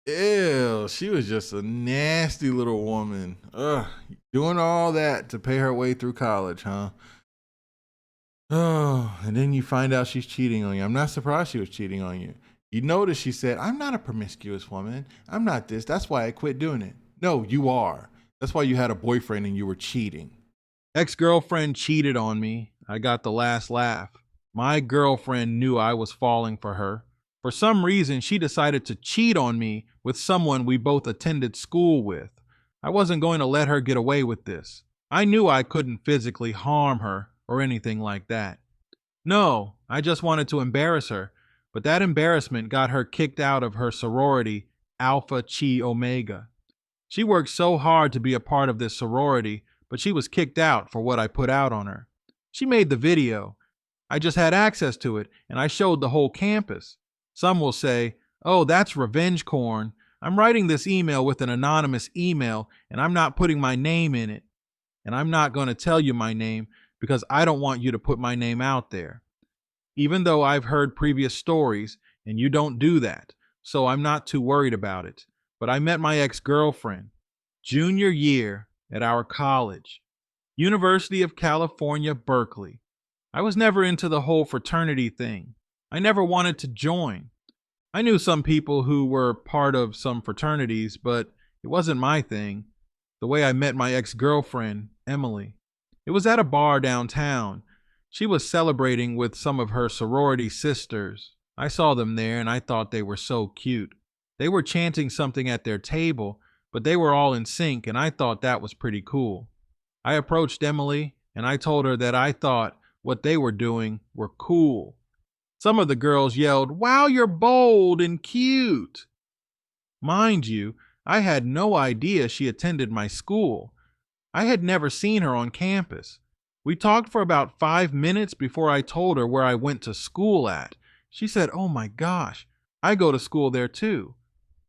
Ew, she was just a nasty little woman. Ugh, doing all that to pay her way through college, huh? Oh, and then you find out she's cheating on you. I'm not surprised she was cheating on you. You notice she said, I'm not a promiscuous woman. I'm not this. That's why I quit doing it. No, you are. That's why you had a boyfriend and you were cheating. Ex girlfriend cheated on me. I got the last laugh. My girlfriend knew I was falling for her. For some reason, she decided to cheat on me with someone we both attended school with. I wasn't going to let her get away with this. I knew I couldn't physically harm her or anything like that. No, I just wanted to embarrass her, but that embarrassment got her kicked out of her sorority, Alpha Chi Omega. She worked so hard to be a part of this sorority, but she was kicked out for what I put out on her. She made the video. I just had access to it, and I showed the whole campus. Some will say, oh, that's revenge corn. I'm writing this email with an anonymous email, and I'm not putting my name in it. And I'm not going to tell you my name because I don't want you to put my name out there. Even though I've heard previous stories, and you don't do that, so I'm not too worried about it. But I met my ex-girlfriend, junior year at our college, University of California, Berkeley. I was never into the whole fraternity thing. I never wanted to join. I knew some people who were part of some fraternities, but it wasn't my thing. The way I met my ex-girlfriend, Emily. It was at a bar downtown. She was celebrating with some of her sorority sisters. I saw them there and I thought they were so cute. They were chanting something at their table, but they were all in sync and I thought that was pretty cool. I approached Emily and I told her that I thought what they were doing were cool. Some of the girls yelled, "Wow, you're bold and cute." Mind you, I had no idea she attended my school. I had never seen her on campus. We talked for about 5 minutes before I told her where I went to school at. She said, "Oh my gosh, I go to school there too.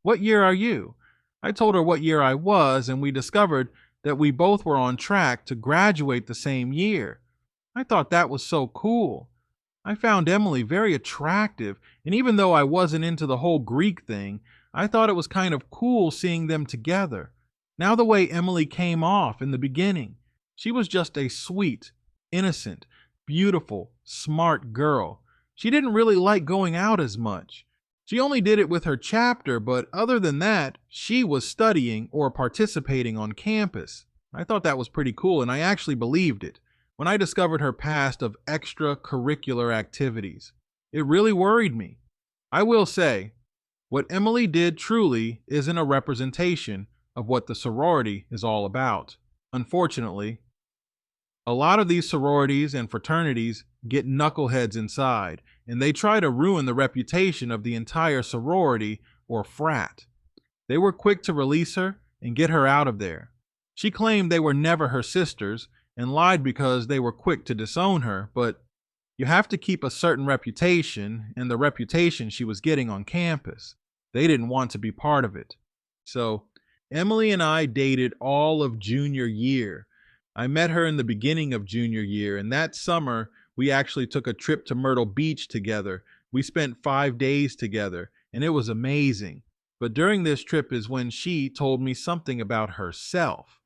What year are you?" I told her what year I was, and we discovered that we both were on track to graduate the same year. I thought that was so cool. I found Emily very attractive, and even though I wasn't into the whole Greek thing, I thought it was kind of cool seeing them together. Now, the way Emily came off in the beginning, she was just a sweet, innocent, beautiful, smart girl. She didn't really like going out as much. She only did it with her chapter, but other than that, she was studying or participating on campus. I thought that was pretty cool, and I actually believed it when I discovered her past of extracurricular activities. It really worried me. I will say, what Emily did truly isn't a representation of what the sorority is all about. Unfortunately, a lot of these sororities and fraternities get knuckleheads inside, and they try to ruin the reputation of the entire sorority or frat. They were quick to release her and get her out of there. She claimed they were never her sisters and lied because they were quick to disown her, but you have to keep a certain reputation, and the reputation she was getting on campus. They didn't want to be part of it. So, Emily and I dated all of junior year. I met her in the beginning of junior year, and that summer we actually took a trip to Myrtle Beach together. We spent 5 days together, and it was amazing. But during this trip is when she told me something about herself,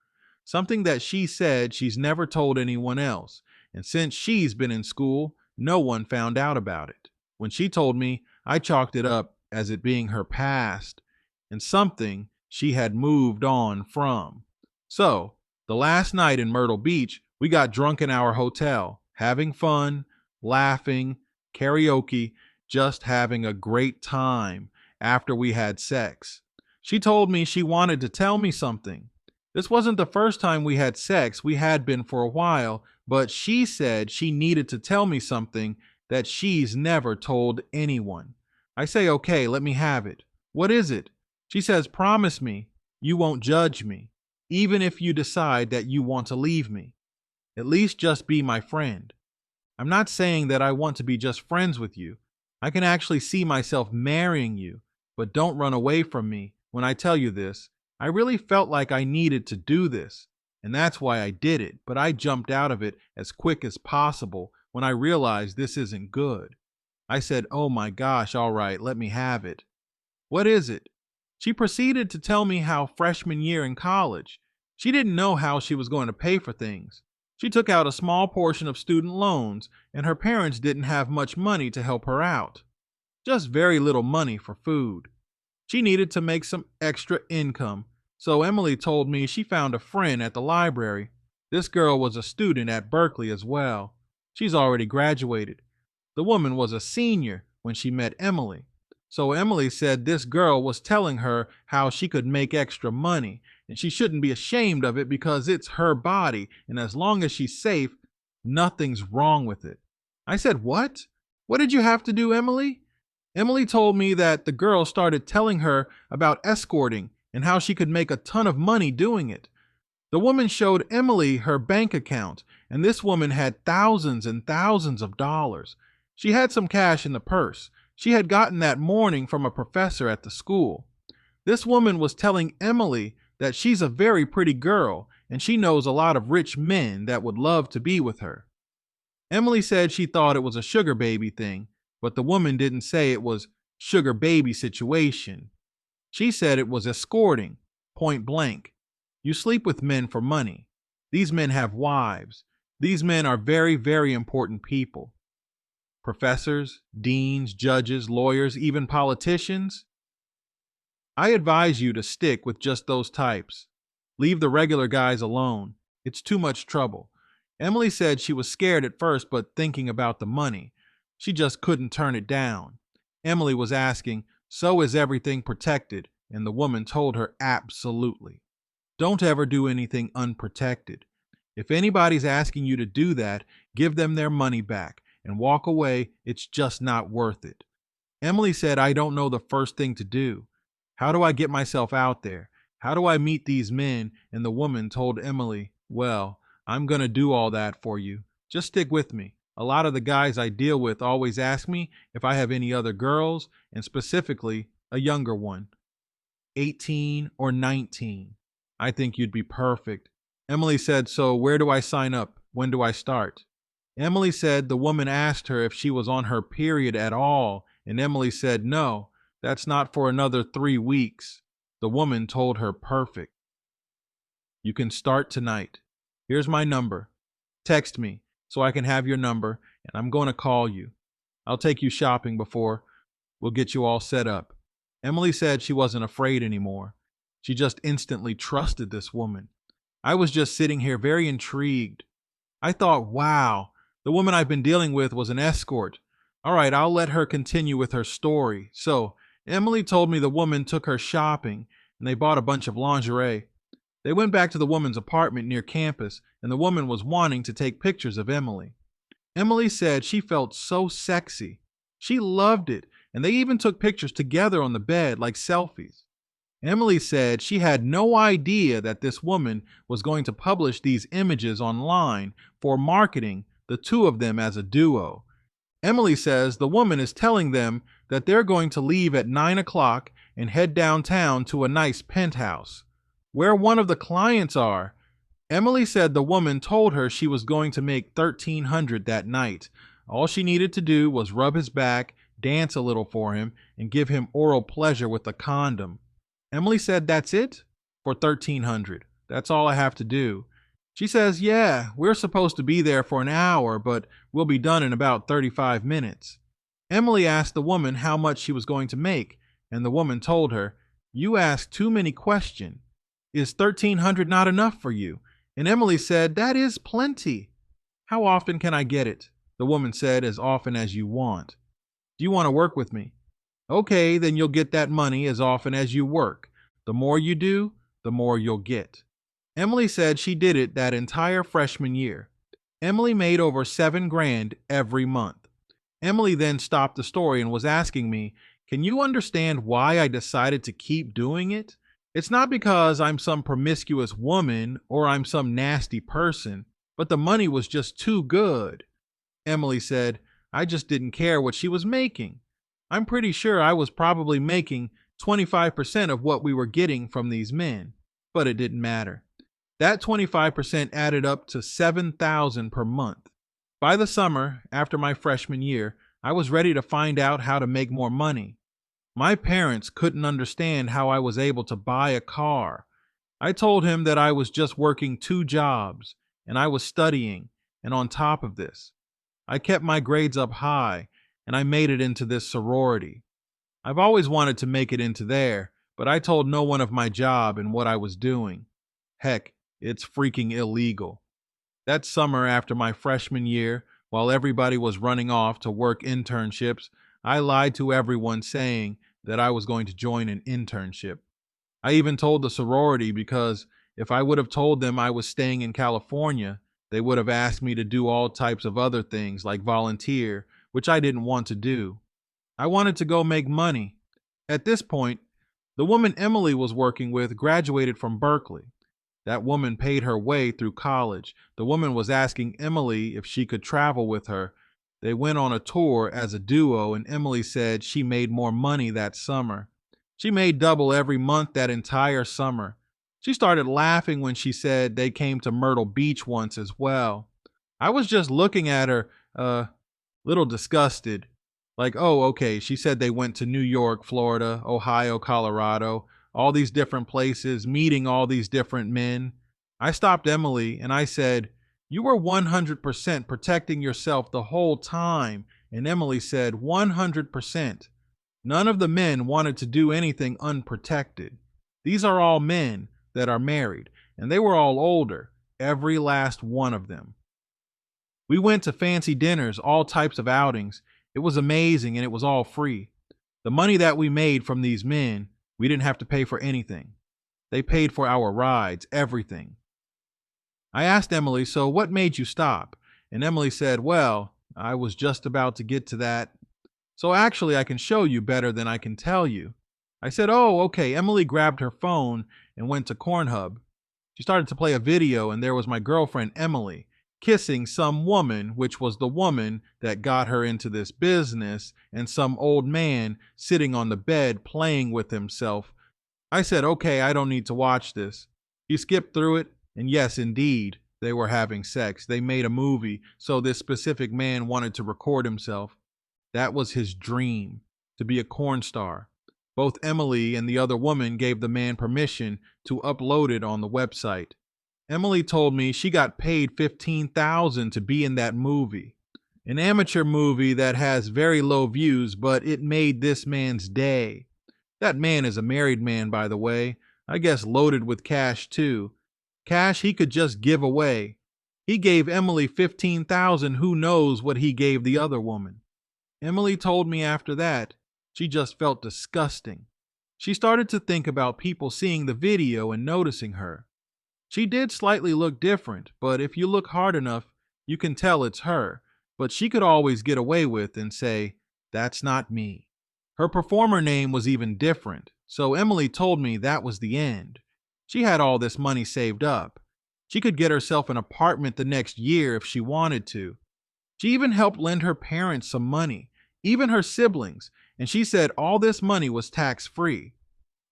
something that she said she's never told anyone else. And since she's been in school, no one found out about it. When she told me, I chalked it up as it being her past and something she had moved on from. So, the last night in Myrtle Beach, we got drunk in our hotel, having fun, laughing, karaoke, just having a great time after we had sex. She told me she wanted to tell me something. This wasn't the first time we had sex, we had been for a while, but she said she needed to tell me something that she's never told anyone. I say, okay, let me have it. What is it? She says, promise me you won't judge me, even if you decide that you want to leave me. At least just be my friend. I'm not saying that I want to be just friends with you. I can actually see myself marrying you, but don't run away from me when I tell you this. I really felt like I needed to do this, and that's why I did it, but I jumped out of it as quick as possible when I realized this isn't good. I said, oh my gosh, all right, let me have it. What is it? She proceeded to tell me how freshman year in college, she didn't know how she was going to pay for things. She took out a small portion of student loans, and her parents didn't have much money to help her out. Just very little money for food. She needed to make some extra income, so Emily told me she found a friend at the library. This girl was a student at Berkeley as well. She's already graduated. The woman was a senior when she met Emily. So Emily said this girl was telling her how she could make extra money, and she shouldn't be ashamed of it because it's her body, and as long as she's safe, nothing's wrong with it. I said, "What? What did you have to do, Emily?" Emily told me that the girl started telling her about escorting and how she could make a ton of money doing it. The woman showed Emily her bank account, and this woman had thousands and thousands of dollars. She had some cash in the purse. She had gotten that morning from a professor at the school. This woman was telling Emily that she's a very pretty girl and she knows a lot of rich men that would love to be with her. Emily said she thought it was a sugar baby thing, but the woman didn't say it was sugar baby situation. She said it was escorting, point blank. You sleep with men for money. These men have wives. These men are very, very important people. Professors, deans, judges, lawyers, even politicians. I advise you to stick with just those types. Leave the regular guys alone. It's too much trouble. Emily said she was scared at first, but thinking about the money, she just couldn't turn it down. Emily was asking, "So is everything protected?" And the woman told her absolutely. Don't ever do anything unprotected. If anybody's asking you to do that, give them their money back and walk away. It's just not worth it. Emily said, "I don't know the first thing to do. How do I get myself out there? How do I meet these men?" And the woman told Emily, "Well, I'm going to do all that for you. Just stick with me. A lot of the guys I deal with always ask me if I have any other girls, and specifically a younger one, 18 or 19. I think you'd be perfect." Emily said, "So where do I sign up? When do I start?" Emily said the woman asked her if she was on her period at all, and Emily said, "No, that's not for another 3 weeks." The woman told her, "Perfect. You can start tonight. Here's my number. Text me so I can have your number, and I'm going to call you. I'll take you shopping before we'll get you all set up." Emily said she wasn't afraid anymore. She just instantly trusted this woman. I was just sitting here very intrigued. I thought, wow, the woman I've been dealing with was an escort. All right, I'll let her continue with her story. So, Emily told me the woman took her shopping and they bought a bunch of lingerie. They went back to the woman's apartment near campus, and the woman was wanting to take pictures of Emily. Emily said she felt so sexy. She loved it, and they even took pictures together on the bed like selfies. Emily said she had no idea that this woman was going to publish these images online for marketing the two of them as a duo. Emily says the woman is telling them that they're going to leave at 9 o'clock and head downtown to a nice penthouse, where one of the clients are. Emily said the woman told her she was going to make $1,300 that night. All she needed to do was rub his back, dance a little for him, and give him oral pleasure with a condom. Emily said, "That's it? For $1,300. That's all I have to do." She says, "Yeah, we're supposed to be there for an hour, but we'll be done in about 35 minutes. Emily asked the woman how much she was going to make, and the woman told her, "You ask too many questions. Is $1,300 not enough for you?" And Emily said, "That is plenty." "How often can I get it?" The woman said, "As often as you want." "Do you want to work with me?" "Okay, then you'll get that money as often as you work. The more you do, the more you'll get." Emily said she did it that entire freshman year. Emily made over $7,000 every month. Emily then stopped the story and was asking me, "Can you understand why I decided to keep doing it? It's not because I'm some promiscuous woman or I'm some nasty person, but the money was just too good." Emily said, "I just didn't care what she was making. I'm pretty sure I was probably making 25% of what we were getting from these men, but it didn't matter. That 25% added up to $7,000 per month. By the summer, after my freshman year, I was ready to find out how to make more money. My parents couldn't understand how I was able to buy a car. I told him that I was just working 2 jobs and I was studying, and on top of this, I kept my grades up high and I made it into this sorority. I've always wanted to make it into there, but I told no one of my job and what I was doing. Heck, it's freaking illegal. That summer after my freshman year, while everybody was running off to work internships, I lied to everyone saying that I was going to join an internship. I even told the sorority because if I would have told them I was staying in California, they would have asked me to do all types of other things like volunteer, which I didn't want to do. I wanted to go make money. At this point, the woman Emily was working with graduated from Berkeley. That woman paid her way through college. The woman was asking Emily if she could travel with her. They went on a tour as a duo, and Emily said she made more money that summer. She made double every month that entire summer. She started laughing when she said they came to Myrtle Beach once as well. I was just looking at her, little disgusted. Like, oh, okay, she said they went to New York, Florida, Ohio, Colorado, all these different places, meeting all these different men. I stopped Emily and I said, "You were 100% protecting yourself the whole time." And Emily said, 100%. None of the men wanted to do anything unprotected. These are all men that are married, and they were all older, every last one of them. We went to fancy dinners, all types of outings. It was amazing and it was all free. The money that we made from these men, we didn't have to pay for anything. They paid for our rides, everything. I asked Emily, "So what made you stop?" And Emily said, "Well, I was just about to get to that. So actually, I can show you better than I can tell you." I said, "Oh, okay." Emily grabbed her phone and went to Cornhub. She started to play a video, and there was my girlfriend, Emily, kissing some woman, which was the woman that got her into this business, and some old man sitting on the bed playing with himself. I said, "Okay, I don't need to watch this." He skipped through it, and yes, indeed, they were having sex. They made a movie, so this specific man wanted to record himself. That was his dream, to be a corn star. Both Emily and the other woman gave the man permission to upload it on the website. Emily told me she got paid $15,000 to be in that movie. An amateur movie that has very low views, but it made this man's day. That man is a married man, by the way. I guess loaded with cash too. Cash he could just give away. He gave Emily $15,000. Who knows what he gave the other woman? Emily told me after that, she just felt disgusting. She started to think about people seeing the video and noticing her. She did slightly look different, but if you look hard enough, you can tell it's her. But she could always get away with and say, "That's not me." Her performer name was even different, so Emily told me that was the end. She had all this money saved up. She could get herself an apartment the next year if she wanted to. She even helped lend her parents some money, even her siblings, and she said all this money was tax-free.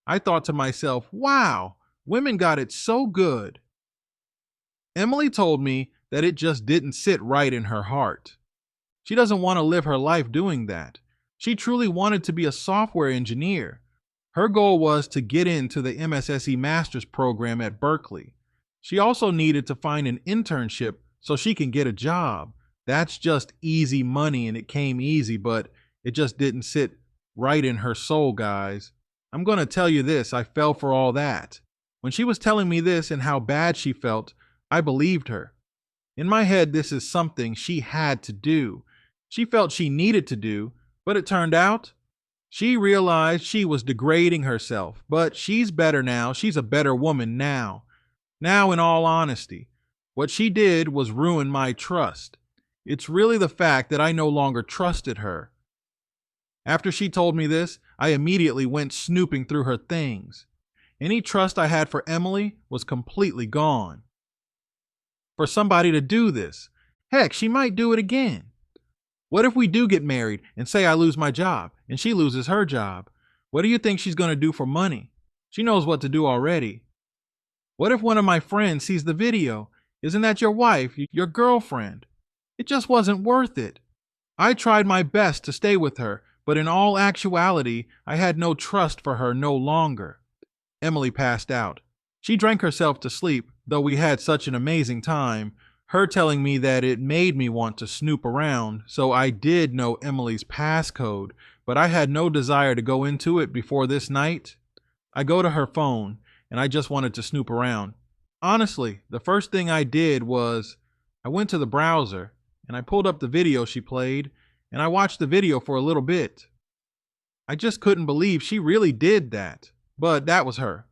I thought to myself, wow, women got it so good. Emily told me that it just didn't sit right in her heart. She doesn't want to live her life doing that. She truly wanted to be a software engineer. Her goal was to get into the MSSE master's program at Berkeley. She also needed to find an internship so she can get a job. That's just easy money, and it came easy, but it just didn't sit right in her soul, guys. I'm going to tell you this, I fell for all that. When she was telling me this and how bad she felt, I believed her. In my head, this is something she had to do. She felt she needed to do, but it turned out she realized she was degrading herself. But she's better now. She's a better woman now. Now, in all honesty, what she did was ruin my trust. It's really the fact that I no longer trusted her. After she told me this, I immediately went snooping through her things. Any trust I had for Emily was completely gone. For somebody to do this, heck, she might do it again. What if we do get married and say I lose my job and she loses her job? What do you think she's going to do for money? She knows what to do already. What if one of my friends sees the video? Isn't that your wife, your girlfriend? It just wasn't worth it. I tried my best to stay with her, But in all actuality, I had no trust for her no longer. Emily passed out. She drank herself to sleep, though we had such an amazing time, her telling me that it made me want to snoop around, so I did know Emily's passcode, but I had no desire to go into it before this night. I go to her phone, and I just wanted to snoop around. Honestly, the first thing I did was I went to the browser, and I pulled up the video she played, and I watched the video for a little bit. I just couldn't believe she really did that, but that was her.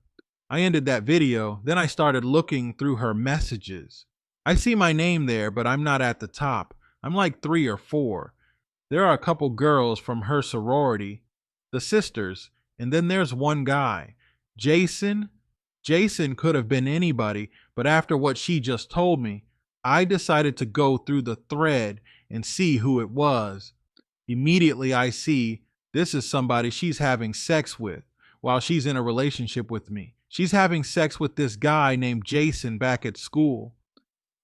I ended that video, then I started looking through her messages. I see my name there, but I'm not at the top. I'm like 3 or 4. There are a couple girls from her sorority, the sisters, and then there's one guy, Jason. Jason could have been anybody, but after what she just told me, I decided to go through the thread and see who it was. Immediately I see this is somebody she's having sex with while she's in a relationship with me. She's having sex with this guy named Jason back at school.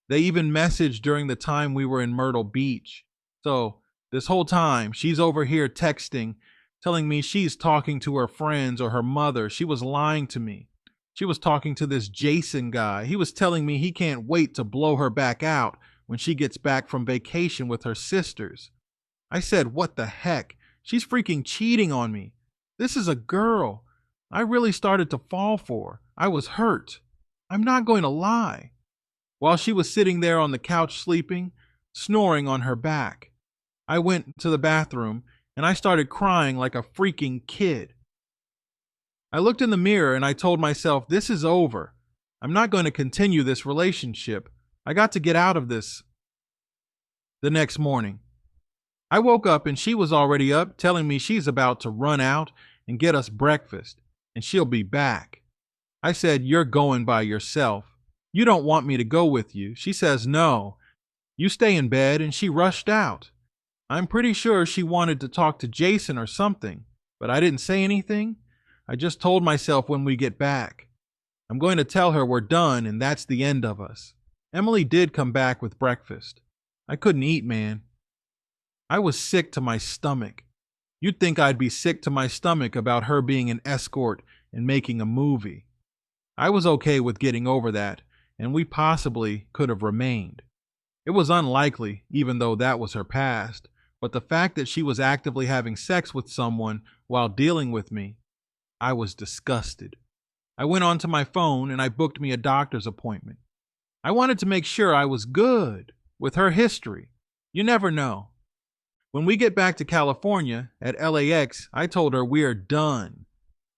They even messaged during the time we were in Myrtle Beach. So this whole time, she's over here texting, telling me she's talking to her friends or her mother. She was lying to me. She was talking to this Jason guy. He was telling me he can't wait to blow her back out when she gets back from vacation with her sisters. I said, what the heck? She's freaking cheating on me. This is a girl I really started to fall for. I was hurt. I'm not going to lie. While she was sitting there on the couch sleeping, snoring on her back, I went to the bathroom and I started crying like a freaking kid. I looked in the mirror and I told myself, this is over. I'm not going to continue this relationship. I got to get out of this. The next morning, I woke up and she was already up, telling me she's about to run out and get us breakfast and she'll be back. I said, you're going by yourself. You don't want me to go with you. She says, no, you stay in bed, and she rushed out. I'm pretty sure she wanted to talk to Jason or something, but I didn't say anything. I just told myself when we get back, I'm going to tell her we're done and that's the end of us. Emily did come back with breakfast. I couldn't eat, man. I was sick to my stomach. You'd think I'd be sick to my stomach about her being an escort and making a movie. I was okay with getting over that, and we possibly could have remained. It was unlikely, even though that was her past, but the fact that she was actively having sex with someone while dealing with me, I was disgusted. I went onto my phone and I booked me a doctor's appointment. I wanted to make sure I was good with her history. You never know. When we get back to California at LAX, I told her we're done.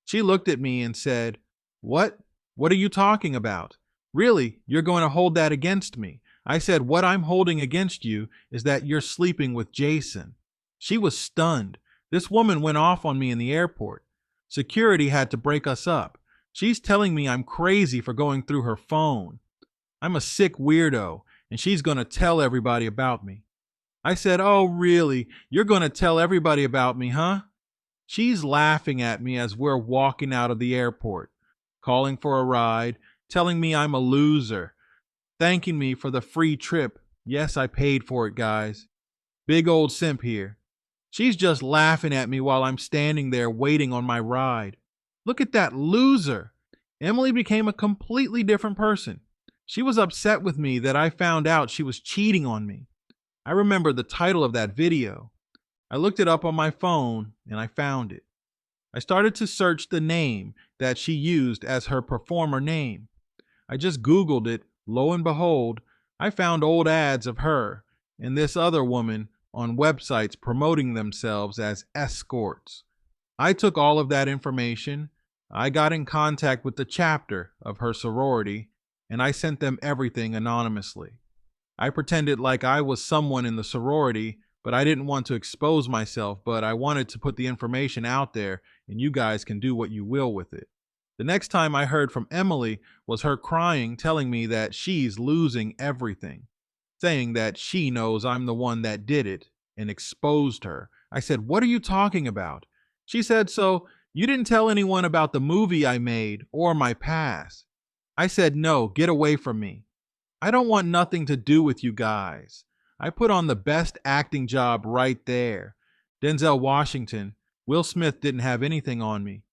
She looked at me and said, "What? What are you talking about? Really, you're going to hold that against me?" I said, "What I'm holding against you is that you're sleeping with Jason." She was stunned. This woman went off on me in the airport. Security had to break us up. She's telling me I'm crazy for going through her phone. I'm a sick weirdo, and she's going to tell everybody about me. I said, "Oh, really? You're going to tell everybody about me, huh?" She's laughing at me as we're walking out of the airport, calling for a ride, telling me I'm a loser, thanking me for the free trip. Yes, I paid for it, guys. Big old simp here. She's just laughing at me while I'm standing there waiting on my ride. Look at that loser. Emily became a completely different person. She was upset with me that I found out she was cheating on me. I remember the title of that video. I looked it up on my phone and I found it. I started to search the name that she used as her performer name. I just Googled it. Lo and behold, I found old ads of her and this other woman on websites promoting themselves as escorts. I took all of that information. I got in contact with the chapter of her sorority and I sent them everything anonymously. I pretended like I was someone in the sorority, but I didn't want to expose myself, but I wanted to put the information out there and you guys can do what you will with it. The next time I heard from Emily was her crying, telling me that she's losing everything, saying that she knows I'm the one that did it and exposed her. I said, "What are you talking about?" She said, "So you didn't tell anyone about the movie I made or my past?" I said, "No, get away from me. I don't want nothing to do with you guys. I put on the best acting job right there. Denzel Washington, Will Smith didn't have anything on me.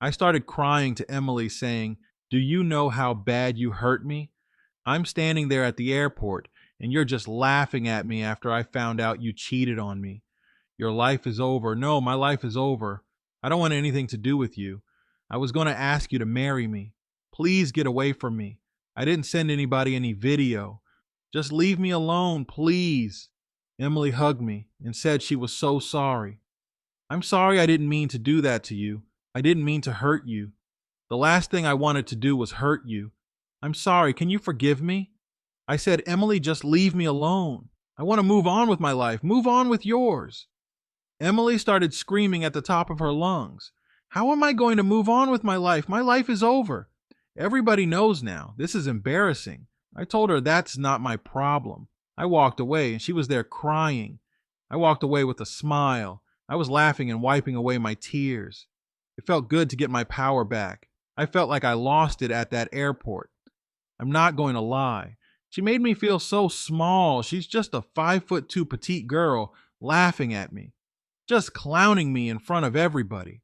I started crying to Emily, saying, "Do you know how bad you hurt me? I'm standing there at the airport, and you're just laughing at me after I found out you cheated on me. Your life is over. No, my life is over. I don't want anything to do with you. I was going to ask you to marry me. Please get away from me. I didn't send anybody any video. Just leave me alone, please." Emily hugged me and said she was so sorry. "I'm sorry I didn't mean to do that to you. I didn't mean to hurt you. The last thing I wanted to do was hurt you. I'm sorry. Can you forgive me?" I said, "Emily, just leave me alone. I want to move on with my life. Move on with yours." Emily started screaming at the top of her lungs. "How am I going to move on with my life? My life is over. Everybody knows now. This is embarrassing." I told her that's not my problem. I walked away and she was there crying. I walked away with a smile. I was laughing and wiping away my tears. It felt good to get my power back. I felt like I lost it at that airport. I'm not going to lie. She made me feel so small. She's just a 5'2" petite girl laughing at me, just clowning me in front of everybody.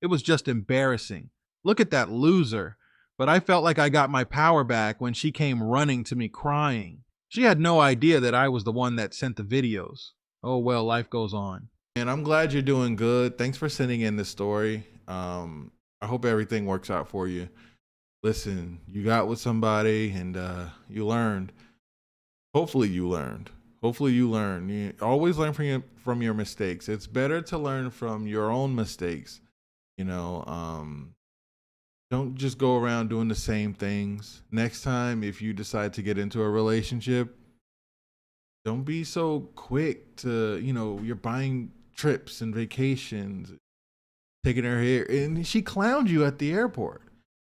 It was just embarrassing. Look at that loser. But I felt like I got my power back when she came running to me crying. She had no idea that I was the one that sent the videos. Oh well, life goes on. And I'm glad you're doing good. Thanks for sending in the story. I hope everything works out for you. Listen, you got with somebody and you learned. Hopefully you learned. Hopefully you learn. You always learn from your mistakes. It's better to learn from your own mistakes. You know, don't just go around doing the same things. Next time, if you decide to get into a relationship, don't be so quick to, you're buying trips and vacations, taking her here. And she clowned you at the airport.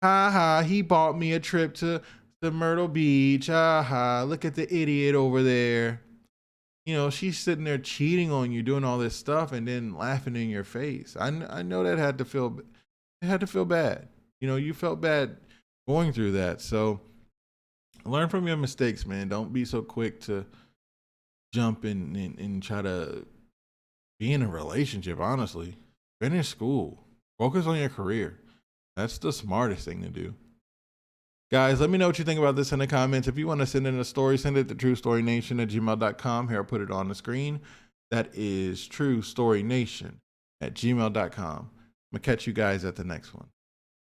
Ha ha, he bought me a trip to Myrtle Beach. Ha ha, look at the idiot over there. She's sitting there cheating on you, doing all this stuff, and then laughing in your face. I know that it had to feel bad. You felt bad going through that. So learn from your mistakes, man. Don't be so quick to jump in and try to be in a relationship, honestly. Finish school. Focus on your career. That's the smartest thing to do. Guys, let me know what you think about this in the comments. If you want to send in a story, send it to truestorynation@gmail.com. Here, I'll put it on the screen. That is truestorynation@gmail.com. I'm going to catch you guys at the next one.